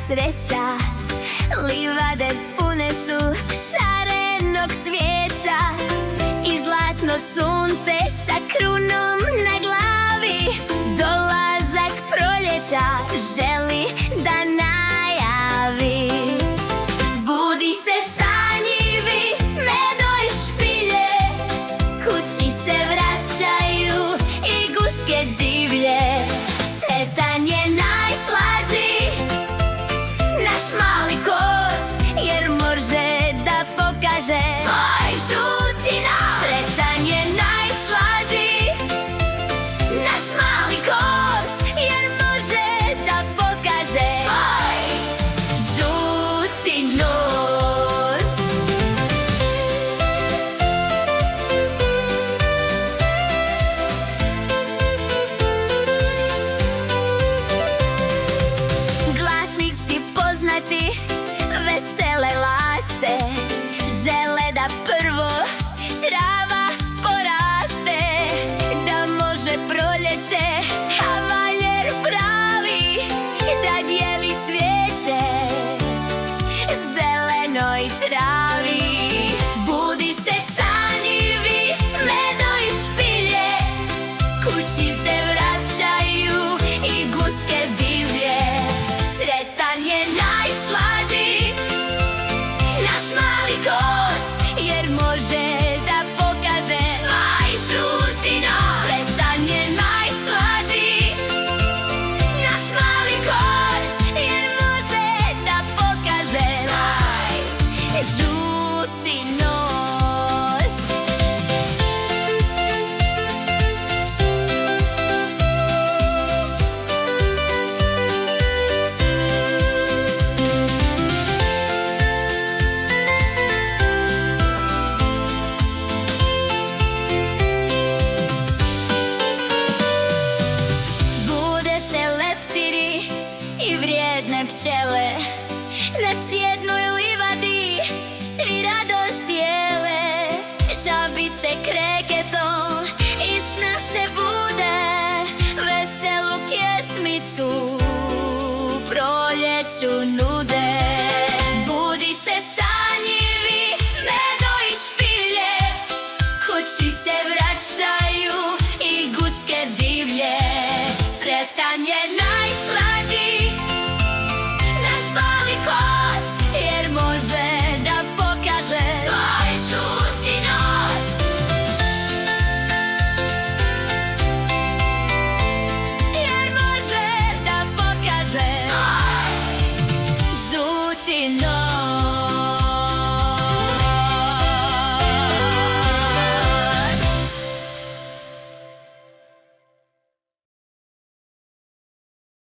sreća. Livade pune su šarenog cvijeća i zlatno sunce sa krunom na glavi. Dolazak proljeća želi da najavi. Budi se sanjivi, medo i špilje, kući se vraćaju i guske divlje. Sretan je najslađi naš mali kos, jer može da pokaže svoj žuti nos. Sretan je najslađi naš mali kos, jer može da pokaže svoj žuti nos. Glasnici poznati vesele laste žele da prvo trava poraste, da može proljeće kavaljer pravi da dijeli cvijeće zelenoj travi. Budi se sanjivi, medo i špilje, kući se vraćaju i guske divlje. Sretan je najslađi naš mali kos, jer može da pokaže svoj žuti nos. Sretan je najslađi naš mali kos, jer može da pokaže svoj žuti nos. I vrijedne pčele na cvjetnoj livadi svi radost dijele. Žabice kreketom i sna se bude, veselu pjesmicu proljeću nude. Budi se sanjivi, medo i špilje, kući se vraća